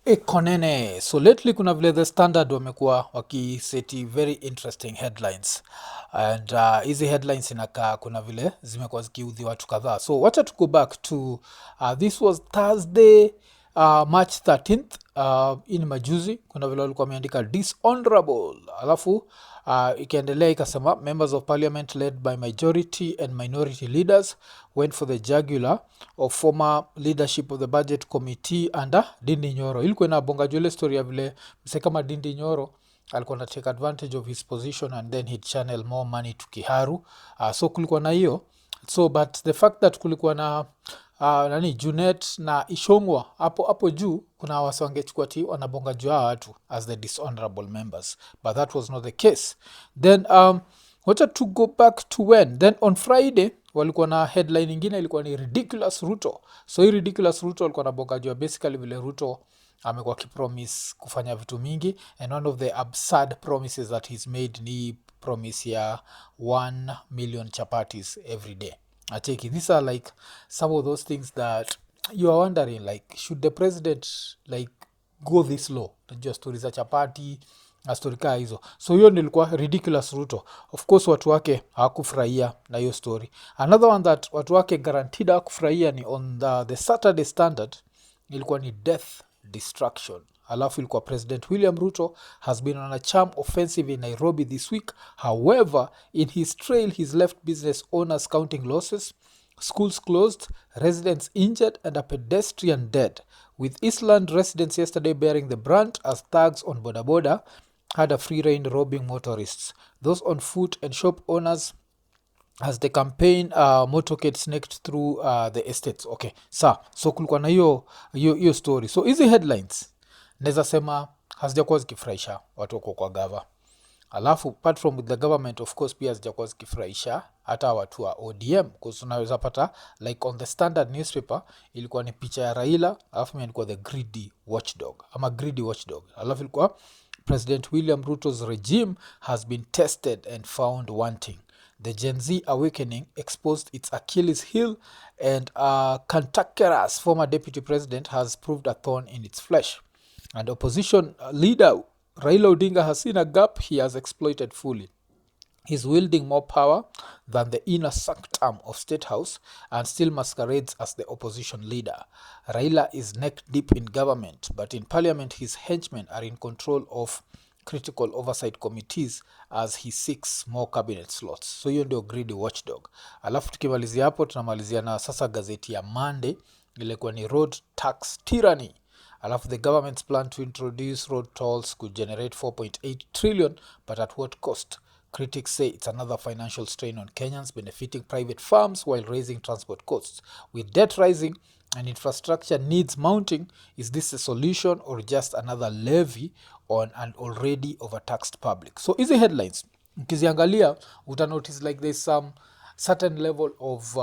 Iko Nini. So lately kuna vile the Standard wamekuwa wakiseti very interesting headlines and hizi headlines inakaa kuna vile zimekuwa zikiudhi watu kadhaa. So wacha to go back to this was Thursday March 13th in majuzi kuna vile walikuwa wameandika dishonorable, alafu ikiendelea ikasema members of parliament led by majority and minority leaders went for the jugular of former leadership of the budget committee under Ndindi Nyoro. Ilikuwa inabonga juu ile story ya vile mse kama Ndindi Nyoro alikuwa na take advantage of his position and then he'd channel more money to Kiharu. So kulikuwa na hiyo. So but the fact that kulikuwa na Junet na Ishongwa hapo juu, kuna wase wangechukua ti wanabonga juu hawa watu as the dishonorable members, but that was not the case. Then wacha to go back to when then on Friday walikuwa na headline ingine ilikuwa ni ridiculous Ruto. So hii ridiculous Ruto walikuwa nabonga juu basically vile Ruto amekuwa kipromise kufanya vitu mingi, and one of the absurd promises that he's made ni promise ya 1 million chapatis every day. I take it. These are like some of those things that you are wondering, like, should the president like go this low? Najua story za chapati na story kaa hizo. So hiyo nilikuwa ridiculous Ruto. Of course watu wake hawakufurahia na hiyo story. Another one that watu wake guaranteed hawakufurahia ni on the Saturday Standard, ilikuwa ni death destruction. Alafu ilikuwa President William Ruto has been on a charm offensive in Nairobi this week. However, in his trail, he's left business owners counting losses, schools closed, residents injured, and a pedestrian dead, with Eastland residents yesterday bearing the brunt as thugs on Boda Boda had a free rein robbing motorists. Those on foot and shop owners as the campaign motorcade snaked through the estates. Okay, so kulikuwa na hiyo story. So hizi headlines naweza sema hazijakuwa zikifurahisha watu wako kwa gava. Alafu apart from the government, of course, pia hazijakuwa zikifurahisha hata watu wa ODM, because unaweza pata like on the Standard newspaper ilikuwa ni picha ya Raila, alafu ilikuwa the greedy watchdog ama greedy watchdog, alafu ilikuwa President William Ruto's regime has been tested and found wanting. The Gen Z awakening exposed its Achilles heel, and cantankerous former deputy president has proved a thorn in its flesh. And opposition leader Raila Odinga has seen a gap he has exploited fully. He's wielding more power than the inner sanctum of State House and still masquerades as the opposition leader. Raila is neck deep in government, but in parliament his henchmen are in control of critical oversight committees as he seeks more cabinet slots. So hiyo ndio greedy watchdog. Alafu tukimalizia hapo tunamalizia na sasa gazeti ya Monday, ilikuwa ni road tax tyranny. Alafu the government's plan to introduce road tolls could generate 4.8 trillion, but at what cost? Critics say it's another financial strain on Kenyans, benefiting private firms while raising transport costs. With debt rising and infrastructure needs mounting, is this a solution or just another levy on an already overtaxed public? So hizi headlines ukiziangalia utanotice like there's some certain level of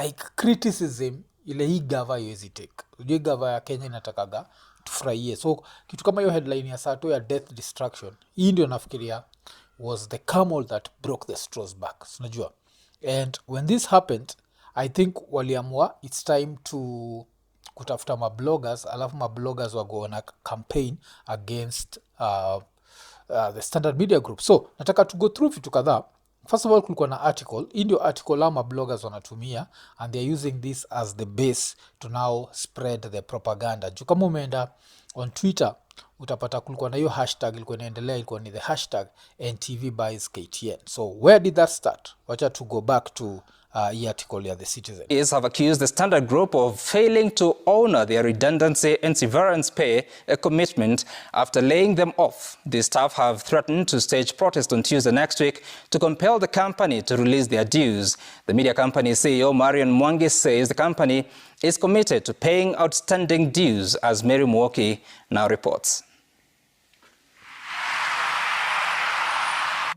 like criticism ile hii gava yoezi take. Ujue gava ya Kenya inatakaga tufurahie. So kitu kama hiyo headline ya sato ya death destruction, hii ndio nafikiria was the camel that broke the straw's back. Unajua? And when this happened, I think waliamua it's time to kutafuta mabloggers, alafu mabloggers wago on a campaign against the Standard Media Group. So nataka to go through vitu kadhaa. First of all, kulikuwa na article. Hii ndio article ama bloggers wanatumia, and they're using this as the base to now spread the propaganda. Juu kama umeenda on Twitter, utapata kulikuwa na hiyo hashtag ilikuwa inaendelea, ilikuwa ni the hashtag NTV buys KTN. So where did that start? Wacha to go back to article of The Citizen. Have accused the Standard Group of failing to honor their redundancy and severance pay commitment after laying them off. The staff have threatened to stage protest on Tuesday next week to compel the company to release their dues. The media company CEO Marion Mwangi says the company is committed to paying outstanding dues, as Mary Mwoki now reports.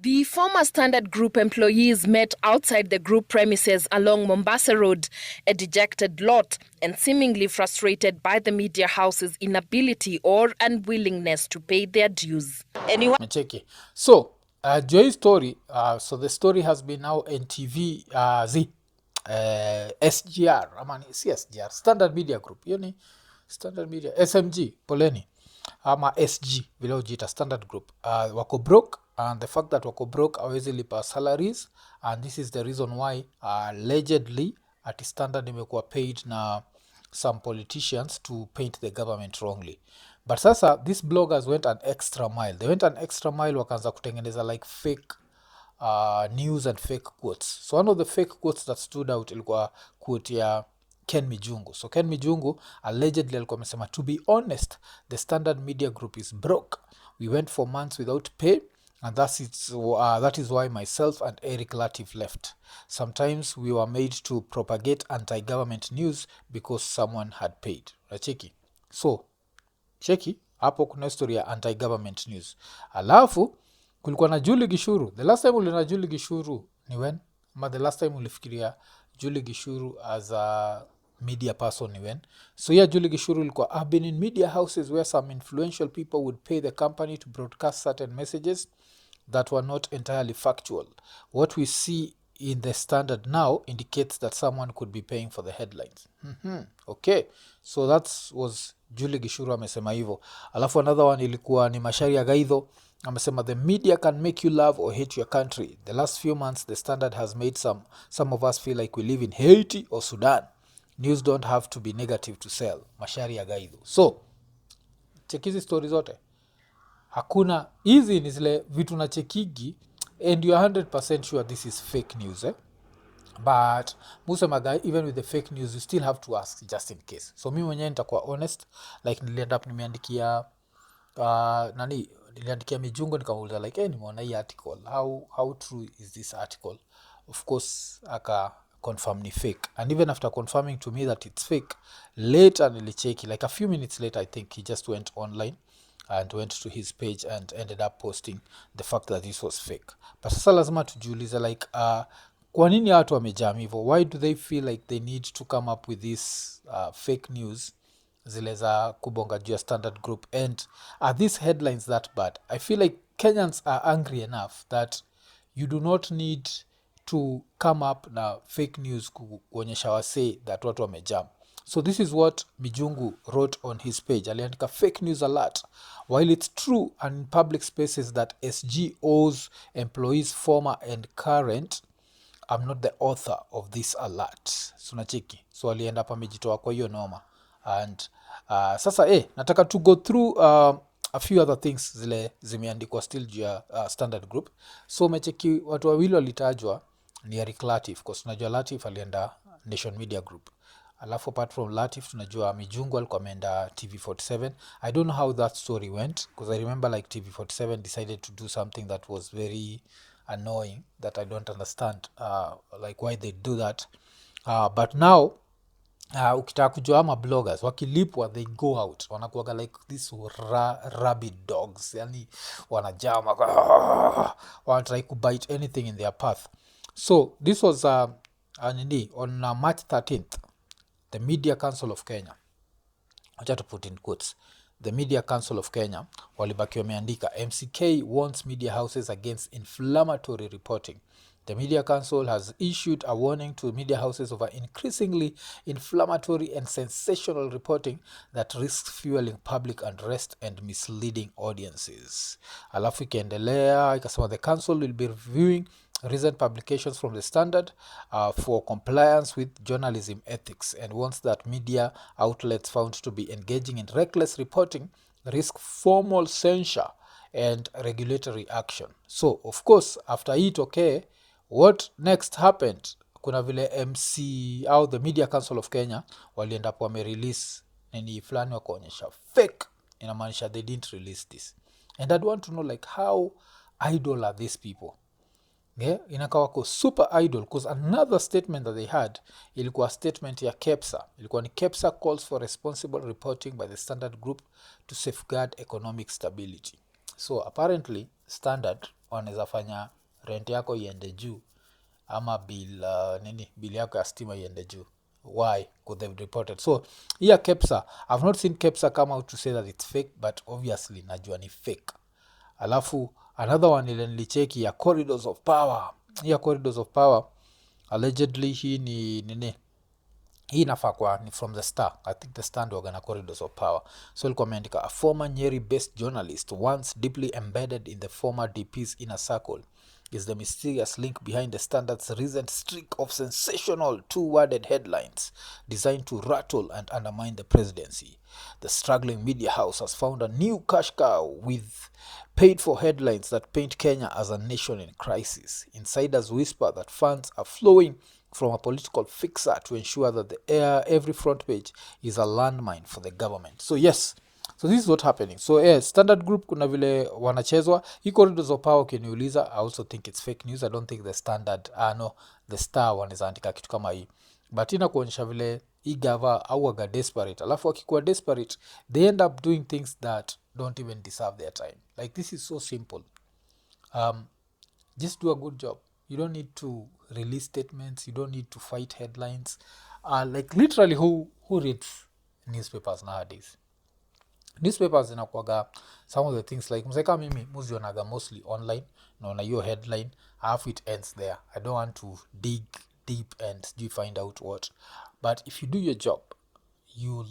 The former Standard Group employees met outside the group premises along Mombasa Road, a dejected lot and seemingly frustrated by the media house's inability or unwillingness to pay their dues. Mecheki. So, Joy's story, so the story has been now NTV SGR, amani, SGR, Standard Media Group. Hiyo ni Standard Media, SMG, poleni, ama SG vile ujiita Standard Group, wako broke, and the fact that wako broke hawezi lipa salaries, and this is the reason why allegedly at Standard imekuwa paid na some politicians to paint the government wrongly. But sasa these bloggers went an extra mile. They went an extra mile, wakaanza kutengeneza like fake news and fake quotes. So one of the fake quotes that stood out ilikuwa quote ya Ken Mijungu. So Ken Mijungu allegedly alikuwa amesema, to be honest, the Standard Media Group is broke. We went for months without pay, and that is why myself and Eric Latiff left. Sometimes we were made to propagate anti-government news because someone had paid. Nacheki. So cheki hapo kuna story ya anti-government news. Alafu kulikuwa na Julie Gishuru. The last time uliona Julie Gishuru ni when? Ma the last time ulifikiria Julie Gishuru as a media person ni when? So yeah, Julie Gishuru ilikuwa, I've been in media houses where some influential people would pay the company to broadcast certain messages that were not entirely factual. What we see in the Standard now indicates that someone could be paying for the headlines. Okay, so that was Julie Gishuru amesema hivyo. Alafu another one ilikuwa ni Macharia Gaitho amesema, the media can make you love or hate your country. The last few months the Standard has made some of us feel like we live in Haiti or Sudan. News don't have to be negative to sell. Macharia Gaitho. So check hizi story zote, hakuna hizi ni zile vitu na chekigi and you are 100% sure this is fake news, but musemaga even with the fake news you still have to ask just in case. So mimi mwenyewe nitakuwa honest, like nilienda up nimeandikia niliandikia Mijungu nikamuuliza like, nimeona hii article, how true is this article? Of course aka confirm ni fake, and even after confirming to me that it's fake, later nilicheki like a few minutes later, I think he just went online and went to his page and ended up posting the fact that this was fake. But sasa lazima tujiulize like, kwa nini watu wamejam hivyo? Why do they feel like they need to come up with this fake news zile za kubonga juu ya Standard Group? And are these headlines that bad? I feel like Kenyans are angry enough that you do not need to come up na fake news kuonyesha wasee that watu wamejam. So this is what Mijungu wrote on his page. Aliandika, fake news alert. While it's true and in public spaces that SG owes employees former and current, I'm not the author of this alert. So nacheki. So alienda hapa amejitoa kwa hiyo noma. And sasa nataka to go through a few other things zile zimeandikwa still juu ya Standard Group. So umecheki watu wawili walitajwa ni Eric Latiff, because tunajua Latiff alienda Nation Media Group. Alafu apart from Latiff tunajua Mijungu alikuwa ameenda TV47. I don't know how that story went, because I remember like TV47 decided to do something that was very annoying that I don't understand like why they do that. But now ukitaka kujua ama bloggers wakilipwa they go out, wanakuwaga like this rabid dogs, yani wanajama wanatry kubite anything in their path. So this was on March 13th, the Media Council of Kenya, wacha to put in quotes, the Media Council of Kenya walibaki wameandika, MCK warns media houses against inflammatory reporting. The Media Council has issued a warning to media houses over increasingly inflammatory and sensational reporting that risks fueling public unrest and misleading audiences. Alafu ikiendelea ikasema, the council will be reviewing recent publications from the Standard for compliance with journalism ethics, and warns that media outlets found to be engaging in reckless reporting risk formal censure and regulatory action. So of course after it, okay, what next happened? Kuna vile MC au the Media Council of Kenya walienda po wame-release nini fulani wakaonyesha fake, inamaanisha they didn't release this. And I'd want to know like how idle are these people? Inakawa wako super idle, because another statement that they had ilikuwa statement ya KEPSA. Ilikuwa ni KEPSA calls for responsible reporting by the Standard Group to safeguard economic stability. So apparently Standard wanaweza fanya rent yako iende juu ama bill yako ya stima iende juu. Why could they reported? So here KEPSA, I've not seen KEPSA come out to say that it's fake, but obviously najua ni fake. Alafu another one ile nilicheki ya corridors of power. Ya corridors of power allegedly hii ni hii inafaa kwa ni from the Star. I think the Star ndio gana corridors of power. So ilikuwa imeandika, a former Nyeri based journalist once deeply embedded in the former DP's inner circle is the mysterious link behind the Standard's recent streak of sensational two-worded headlines designed to rattle and undermine the presidency. The struggling media house has found a new cash cow with paid-for headlines that paint Kenya as a nation in crisis. Insiders whisper that funds are flowing from a political fixer to ensure that every front page is a landmine for the government. So yes, so this is what happening. So Standard Group kuna vile wanachezwa. Hii corridors of power ukiniuliza, I also think it's fake news. I don't think the Standard, the Star wanaweza andika kitu kama hii. But ina kuonyesha vile hii gava au waga desperate. Alafu wakikuwa desperate, they end up doing things that don't even deserve their time. Like, this is so simple. Just do a good job. You don't need to release statements. You don't need to fight headlines. Like, literally, who reads newspapers nowadays? Newspapers zinakuwaga some of the things like mseka mimi muzionaga mostly online, naona hiyo headline half it ends there. I don't want to dig deep and you find out what. But if you do your job, you'll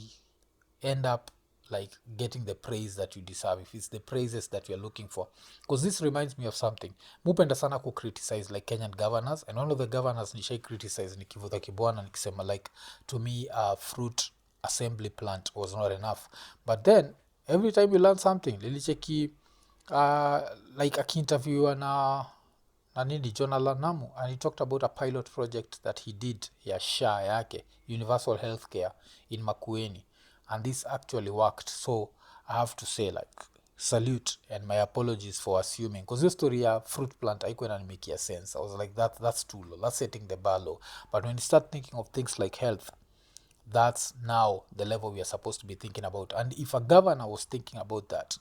end up like getting the praise that you deserve, if it's the praises that you're looking for. Because this reminds me of something. Mupenda sana ku criticize like Kenyan governors, and one of the governors nishai criticize ni Kivutha Kibwana nikisema like, to me fruit assembly plant was not enough. But then every time you learn something, lilicheki like akiinterviewa na nini Jonah Namu, and he talked about a pilot project that he did ya SHA yake, universal healthcare in Makueni, and this actually worked. So I have to say, like, salute and my apologies for assuming, because this story ya fruit plant haikuwa inanimakia sense. I was like, that's too low, that's setting the bar low. But when you start thinking of things like health, that's now the level we are supposed to be thinking about. And if a governor was thinking about that,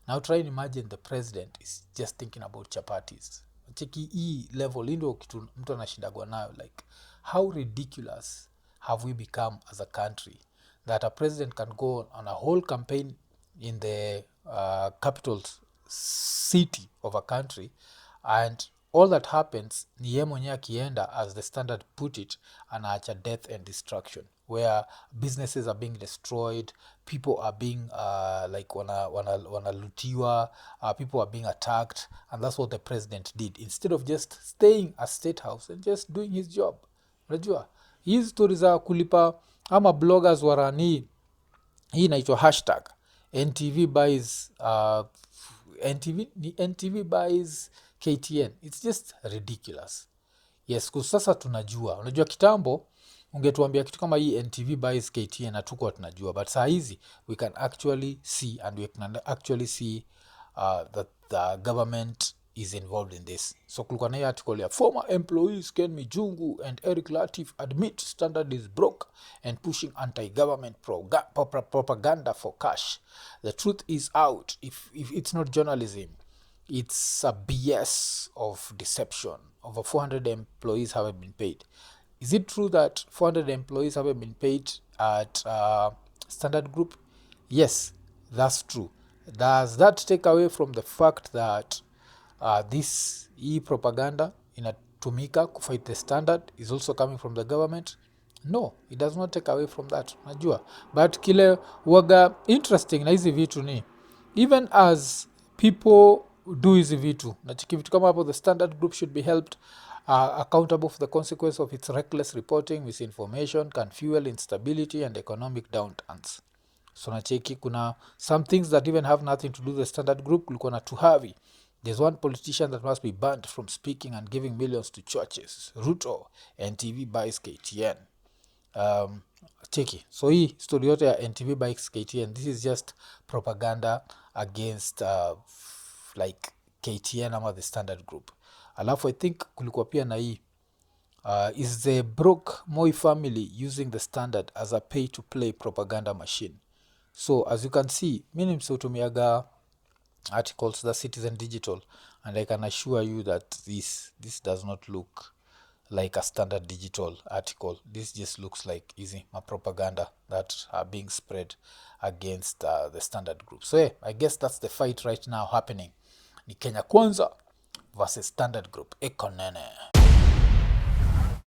now try and imagine the president is just thinking about chapatis. Cheki hii level ndio kitu mtu anashindagwa nayo, like, how ridiculous have we become as a country that a president can go on a whole campaign in the capital city of a country, and all that happens ni yeye mwenyewe akienda, as the Standard put it, anaacha death and destruction, where businesses are being destroyed, people are being like wanalutiwa, people are being attacked, and that's what the president did, instead of just staying at State House and just doing his job. Unajua hizi story za kulipa ama bloggers warani, hii inaitwa hashtag NTV buys NTV buys KTN. It's just ridiculous. Yes, kwa sasa tunajua. Unajua kitambo ungetuambia kitu kama hii NTV buys KTN hatukuwa tunajua, but saa hizi we can actually see, and we can actually see that the government is involved in this. So kulikuwa na hii article ya former employees Ken Mijungu and Eric Latiff admit Standard is broke and pushing anti-government propaganda for cash. The truth is out. If it's not journalism, it's a BS of deception. Over 400 employees haven't been paid. Is it true that 400 employees haven't been paid at Standard Group? Yes, that's true. Does that take away from the fact that this propaganda inatumika kufight the Standard is also coming from the government? No, it does not take away from that. Najua. But kile waga interesting na hizi vitu ni, even as people do hizi vitu, nachiki vitu kama hapo, the Standard Group should be helped accountable for the consequence of its reckless reporting. Misinformation can fuel instability and economic downturns. So nacheki kuna some things that even have nothing to do with the Standard Group. Kulikuwa na Tuhavi. There's one politician that must be banned from speaking and giving millions to churches. Ruto, NTV buys KTN. Cheki. So hii story yote ya NTV buys KTN, this is just propaganda against like KTN ama the Standard Group. Alafu I think kulikuwa pia na hii is the broke Moi family using the Standard as a pay to play propaganda machine. So as you can see, mimi mseutumiaga articles the Citizen Digital, and I can assure you that this does not look like a Standard Digital article. This just looks like easy propaganda that are being spread against the Standard Group. So yeah, I guess that's the fight right now happening. Ni Kenya Kwanza versus Standard Group. Iko Nini.